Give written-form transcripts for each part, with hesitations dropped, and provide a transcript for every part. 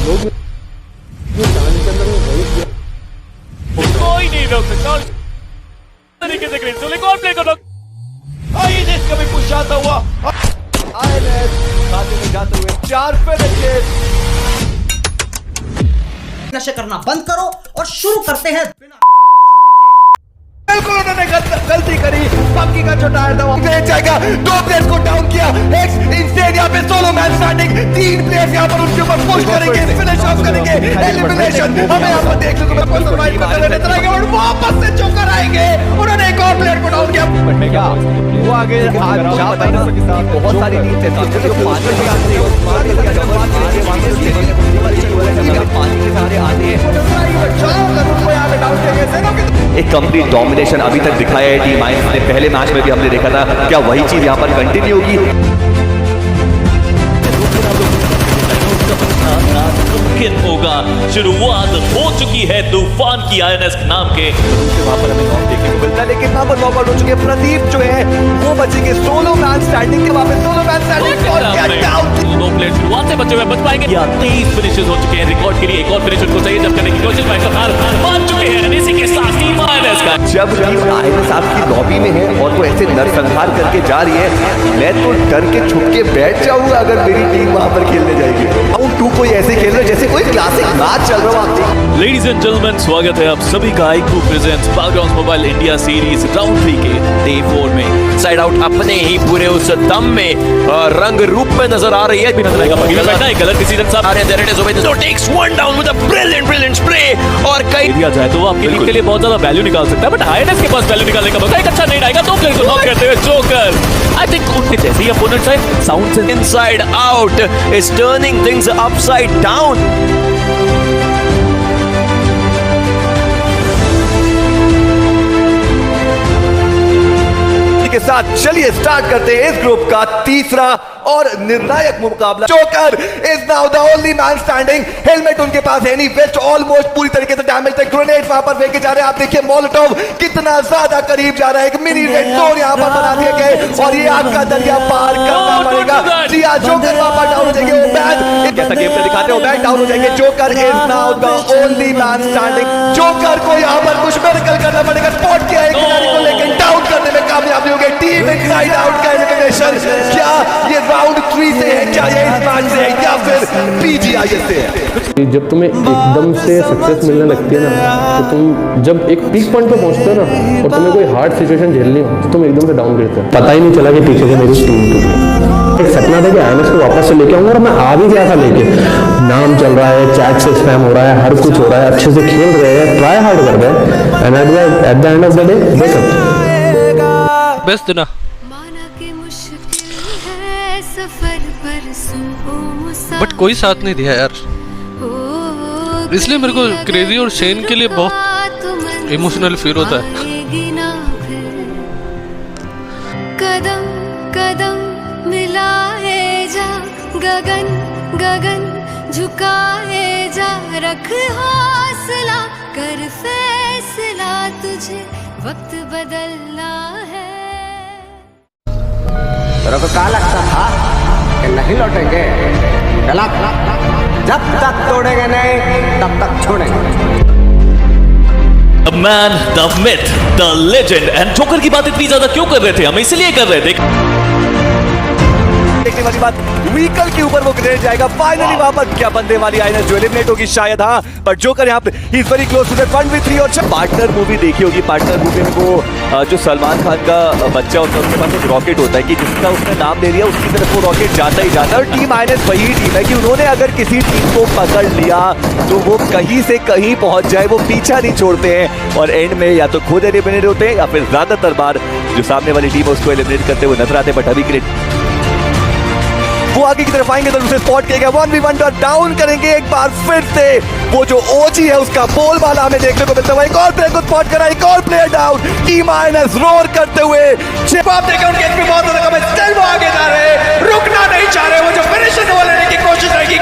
लोग कोई नहीं रोक सकता और तरीके से ग्रीन सोले कौन प्ले करो आईएनएस कभी पुश आता हुआ आईएनएस खाते में जाते हुए 4 फिनिशेस। नशे करना बंद करो और शुरू करते हैं बिना बिल्कुल उन्होंने गलती करी। पक्की का जो टायर था वो जाएगा। 2 प्लेयर्स को डाउन किया। एक्स इंस्टेड यहाँ पे सोलो मैन स्टैंडिंग। 3 प्लेयर्स यहाँ पर उनके ऊपर पुश करेंगे, फिनिश ऑफ करेंगे, एलिमिनेशन। हमें यहाँ पर देख लो बिल्कुल सर्वाइव करने नजर आएंगे और वापस से जोकर आएंगे। उन्होंने एक और प्लेयर को डाउन किया। क्या वो आगे बहुत सारी टीम थे जो पानी के सहारे आते हैं। एक कंप्लीट डोमिनेशन अभी तक दिखाया है टीम आइंस ने। पहले मैच में भी हमने देखा था, क्या वही चीज यहाँ पर कंटिन्यू होगी? होगा शुरुआत हो चुकी है तूफान की आईएनएस नाम के। वहां पर हमें नॉक देखने को मिलता है, लेकिन वहां पर नॉक आउट हो चुके हैं। प्रदीप जो है वो बचेंगे। सोलो मैन स्टैंडिंग के वहां पे सोलो मैन स्टैंडिंग और गेट डाउन। 2 प्लेयर शुरुआत से बचे हुए बच पाएंगे या 23 फिनिशेस हो चुके हैं। रिकॉर्ड के लिए एक और फिनिश उनको चाहिए जब करने की कोशिश भाई हार मान चुके हैं। इसी के साथ टीम आईएनएस का जब टीम आईएनएस आपकी लॉबी में है और वो ऐसे नरसंहार करके जा रही है, मैं तो डर के छुप के बैठ जाऊंगा अगर मेरी टीम वहां पर खेलने जाएगी। राउंड 2 कोई ऐसे खेल रहे जैसे कोई क्लासिक मैच चल रहा हो। लेडीज एंड जेंटलमैन, स्वागत है आप सभी का IQ presents background mobile India series round 3 के डे 4 में। साइड आउट अपने ही पूरे उस दम में रंग रूप में नजर आ रही है। भी नजर आएगा गलत डिसीजन साहब आ रहे हैं। There it is obey no takes one down with a brilliant spray और कई दिया जाए तो वो आपकी टीम के लिए बहुत ज्यादा वैल्यू निकाल सकता है, बट आईएनएस के पास वैल्यू निकालने का मौका एक अच्छा नहीं आएगा। 2 प्लेयर को नॉक करते हुए जोकर आई थिंक उनके जैसे ही अपोनेंट है sound inside out is turning things upside down. के साथ चलिए स्टार्ट करते हैं इस ग्रुप का तीसरा और निर्णायक मुकाबला। Joker is now the only man standing. Helmet उनके पास है नहीं। वेस्ट ऑलमोस्ट पूरी तरीके से डैमेज है। ग्रेनेड वहां पर फेंके जा रहे हैं। आप देखिए मोलोटोव कितना ज्यादा करीब जा रहा है। एक मिनी रेड जोन यहां पर बना दिए गए और ये आग का दरिया पार करना पड़ेगा। जी हां, जोकर वहां पर डाउन हो जाएंगे। ओबैड कैसा गेम से दिखाते हैं। ओबैड डाउन हो जाएंगे। Joker is now the only man standing. Joker को यहां पर कुछ मेडिकल करना पड़ेगा। स्पॉट किया है खिलाड़ी को, लेकिन डाउन करने में कामयाबी हो गई। टीम इनसाइड आउट का एलिमिनेशन। क्या ये राउंड 3 से है, क्या ये इस मैच से है या फिर पीजीआईएस से है? जब तुम्हें एकदम से सक्सेस मिलने लगती है ना, तो तुम जब एक पीक पॉइंट पे पहुंचते हो ना और तुम्हें कोई हार्ड सिचुएशन झेलनी हो तो तुम एकदम से डाउन गिरते हो। पता ही नहीं चला कि पीछे से मेरी टीम टूट गई। एक सपना था कि आईएनएस को वापस से लेके आऊंगा और मैं आ भी गया था लेके। नाम चल रहा है, चैट से स्पैम हो रहा है, हर कुछ हो रहा है, अच्छे से खेल रहे हैं, ट्राई हार्ड कर रहे हैं and at the end of the day best ना बट कोई साथ नहीं दिया यार, इसलिए मेरे को क्रेजी और शेन के लिए बहुत इमोशनल फील होता है। कदम कदम मिलाए जा, गगन गगन झुकाए जा, रख हौसला कर फैसला, तुझे वक्त बदलना है। तेरे को क्या लगता था कि नहीं लौटेंगे? गलत। जब तक तोड़ेंगे नहीं तब तक छोड़ेंगे। The man, the myth, the legend and joker की बात इतनी ज्यादा क्यों कर रहे थे? हम इसलिए कर रहे थे देखने वाली बात, व्हीकल के ऊपर वो ग्रेनेड जाएगा। फाइनली वहां पर क्या बनने वाली आईएनएस जो एलिमिनेट होगी शायद। हाँ, पर जोकर यहाँ पे ही is very close to that 1v3। और पार्टनर मूवी देखी होगी। पार्टनर मूवी में वो जो सलमान खान का बच्चा होता है उसके पास एक रॉकेट होता है कि जिसका उसने नाम ले लिया उसकी तरफ वो रॉकेट जाता ही जाता है। और टीम आईएनएस वही टीम है कि उन्होंने अगर किसी टीम को पकड़ लिया तो वो कहीं से कहीं पहुंच जाए, वो पीछा नहीं छोड़ते हैं और एंड में या तो खुद एलिमिनेट होते हैं या फिर ज्यादातर बार जो सामने वाली टीम है उसको एलिमिनेट करते हुए नजर आते हैं। बट अभी के लिए वो आगे की तरफ आएंगे तो उसे स्पॉट किया गया। 1v1 डाउन करेंगे एक बार फिर से। वो जो ओजी है उसका बोलबाला हमें देखने को मिलता है। एक और प्लेयर को स्पॉट करा, एक और player down. Team INS roar करते हुए आप देखें उनके एचपी बहुत ज्यादा कम है, स्टिल वो आगे जा रहे हैं, रुकना नहीं चाह रहे। वो जो फिनिशर वो लेने की कोशिश रहेगी।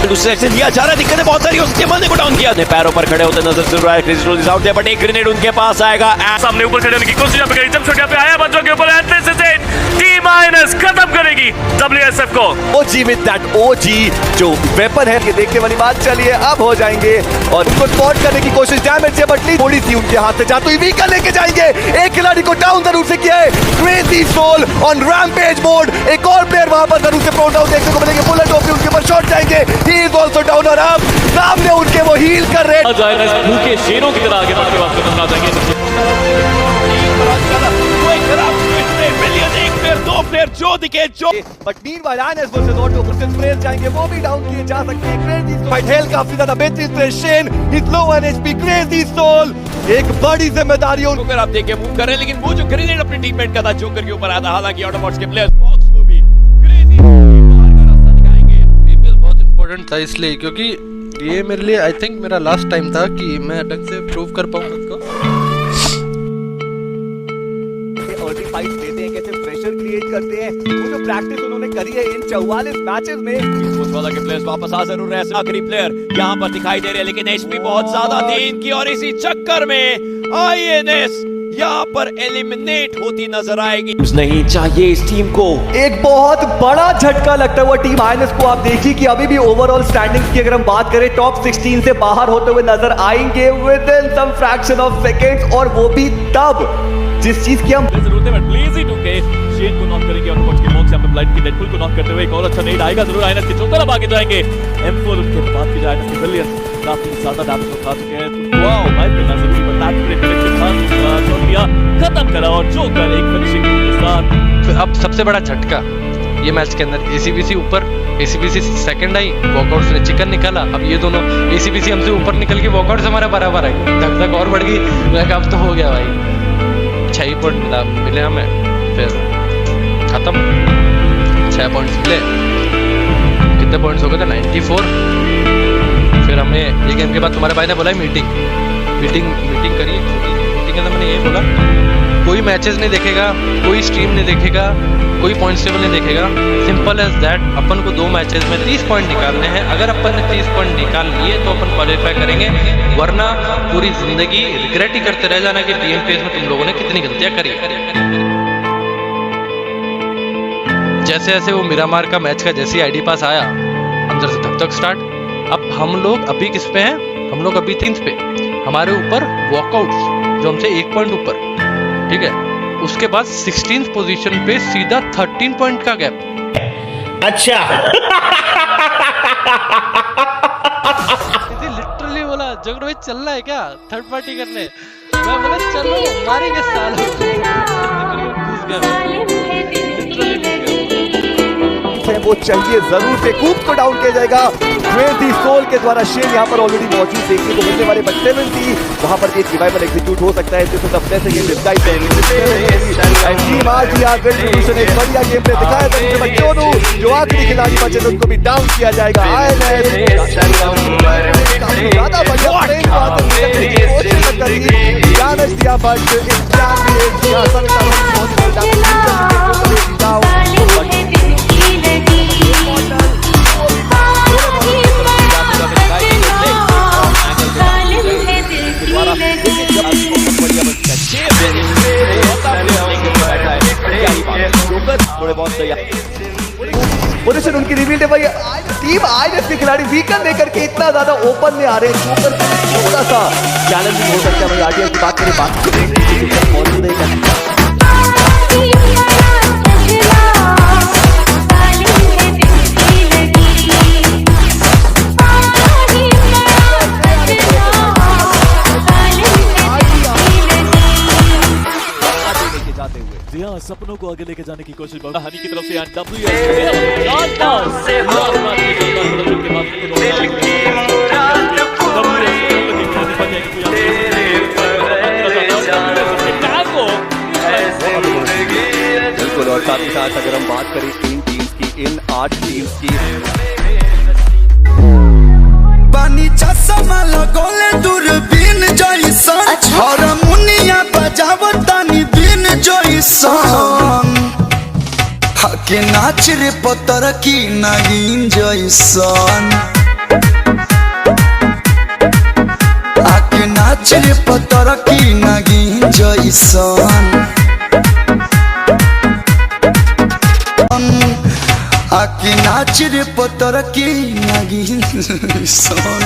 दूसरे से लिया जा रहा है, दिक्कतें बहुत सारी, उसके बंदे को डाउन किया, अपने पैरों पर खड़े होते नजर चल रहा है। क्रेजी रोज आउट है बट एक ग्रेनेड उनके पास आएगा। सामने ऊपर खड़े होने की कोशिश पे करी, जंप शॉट पे आया बच्चों के ऊपर। टीम आईएनएस खत्म करेगी WSF को। OG with that OG जो वेपन है, ये देखने वाली बात। चलिए अब हो जाएंगे और उनको स्पॉट करने की कोशिश। डैमेज से बटली थोड़ी सी उनके हाथ से जाते हुए व्हीकल लेके जाएंगे। एक खिलाड़ी को डाउन जरूर से किया है। Crazy soul on rampage mode. एक और प्लेयर वहां पर जरूर से प्रोन डाउन देखने को मिलेंगे। बुलेट ओपी उनके ऊपर शॉट जाएंगे। ही इज आल्सो डाउन और अब सामने उनके वो हील कर रहे हैं। आईएनएस भूखे शेरों की तरह आगे बढ़ते वास्ते नजर आ जाएंगे। दो प्लेयर जो दिखे जो but meanwhile INS versus auto versus player जाएंगे, वो भी डाउन किए जा सकते हैं। क्रेजी फाइट हेल काफी ज्यादा बेहतरीन से Shane is low on HP. Crazy soul एक बड़ी जिम्मेदारी है। जोकर आप देखे मूव कर रहे हैं, लेकिन वो जो ग्रेनेड अपनी टीममेट का था जोकर के ऊपर आया था। हालांकि ऑटोबॉट्स के प्लेयर्स बॉक्स को भी क्रेजी बाहर का रास्ता दिखाएंगे। पीपल बहुत इंपॉर्टेंट था इसलिए, क्योंकि ये मेरे लिए आई थिंक मेरा लास्ट टाइम था कि मैं ढंग से प्रूव कर पाऊँ खुद को। अर्ली फाइट लेते हैं, कैसे प्रेशर क्रिएट करते हैं। वो जो प्रैक्टिस उन्होंने करी है इन 44 मैचेस में। उस वाला के प्लेयर्स वापस आ जरूर रहे हैं। आखिरी प्लेयर यहाँ पर दिखाई दे रहे हैं, लेकिन एचपी बहुत ज्यादा थी इनकी और इसी चक्कर में आईएनएस यहाँ पर एलिमिनेट होती नजर आएगी। नहीं चाहिए इस टीम को। एक बहुत बड़ा झटका लगता हुआ टीम आईएनएस को। आप देखिए कि अभी भी ओवरऑल स्टैंडिंग्स की अगर हम बात करें, टॉप 16 से बाहर होते हुए नजर आएंगे within some fraction of seconds, और वो भी तब जिस चीज की हम जरूरत है। ब्लेजी टूके शेन को नॉक करेंगे और कोच के मौके से अपने ब्लाइंड की डेडपुल को नॉक करते हुए एक और अच्छा नेट आएगा जरूर आईएनएस के। जोकर अब आगे जाएंगे। M4 उनके बाद की जाएगा सिविलियन काफी ज्यादा डैमेज उठा चुके हैं। तो वाओ भाई करना जरूरी बता के साथ छोड़ दिया, खत्म करा और जोकर एक फिनिशिंग के साथ। अब सबसे बड़ा झटका ये मैच के अंदर, एसीबीसी ऊपर, एसीबीसी सेकंड आई, वॉकआउट ने चिकन निकाला। अब ये दोनों एसीबीसी हमसे ऊपर निकल के वॉकआउट से हमारे बराबर आई, धक धक और बढ़ गई। मैं अब तो हो गया भाई, 6 पॉइंट मिले हमें, फिर खत्म। 6 पॉइंट्स मिले, कितने पॉइंट्स हो गए थे? 94। फिर हमें एक गेम के बाद तुम्हारे भाई ने बोला मीटिंग करिए। मीटिंग के अंदर मैंने ये बोला, कोई मैचेस नहीं देखेगा, कोई स्ट्रीम नहीं देखेगा, कोई पॉइंट्स टेबल नहीं देखेगा। Simple as that. अपन को 2 मैचेस में 30 पॉइंट निकालने हैं। अगर अपन ने 30 पॉइंट निकाल लिए तो अपन क्वालिफाई करेंगे, वरना पूरी जिंदगी रिग्रेट ही करते रह जाना कि टीएमपीएस में तुम लोगों ने कितनी गलतियां करी। जैसे जैसे वो मिरामार का मैच का जैसे आईडी पास आया, अंदर से धक धक स्टार्ट। अब हम लोग अभी किस पे हैं? हम लोग अभी 3 पे। हमारे ऊपर वॉकआउट्स जो हमसे 1 पॉइंट ऊपर, ठीक है। उसके बाद 16th पोजीशन पे सीधा 13 पॉइंट का गैप। अच्छा लिटरली बोला जगड़ भाई चलना है क्या थर्ड पार्टी करने? मैं बोला चलो मारेंगे सालों। वो चाहिए जरूर से। कूप को डाउन किया जाएगा। क्रेजी सोल के द्वारा शेन यहाँ पर ऑलरेडी मौजूद देखने को मिलने वाले, बट 70 वहां पर एक रिवाइवल एग्जीक्यूट हो सकता है। जिससे सबसे से ये डिस्गाइज है। टीम आज ही आगे सोल्यूशन एक बढ़िया गेम प्ले दिखाया था उनके बच्चों को। जो आखिरी खिलाड़ी बचे थे उनको भी डाउन किया जाएगा। आईएनएस ज्यादा बढ़िया फ्रेम बात कोशिश करी डैमेज दिया, बट इस डैमेज या पोजीशन उनकी रिवील्ड है भाई। टीम आईएनएस के खिलाड़ी वीकन लेकर के इतना ज्यादा ओपन में आ रहे हैं। जोकर थोड़ा सा चैलेंजिंग हो सकता है भाई। आरटीआई की बात करें, बाकी मौजूद है। सपनों को आगे लेके जाने की कोशिश हनी की तरफ से बिल्कुल। और साथ ही साथ अगर हम बात करें इन टीम्स की, इन 8 टीम्स की, पानी चश्मा लगोले दूरबीन जैसन, हारमोनिया बजावतानी दिन जैसन, हके नाच रे पतर की नागिन जैसन, हके नाच रे पतर की नागिन जैसन। सोन आकी नाच रे पतर की नागी सोन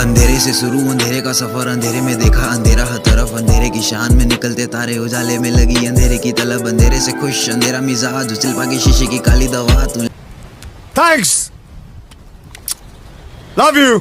अंधेरे से शुरू अंधेरे का सफर अंधेरे में देखा अंधेरा हर तरफ अंधेरे की शान में निकलते तारे उजाले में लगी अंधेरे की तलब अंधेरे से खुश अंधेरा मिजाज उछल पागी शीशे की काली दवा तू थैंक्स लव यू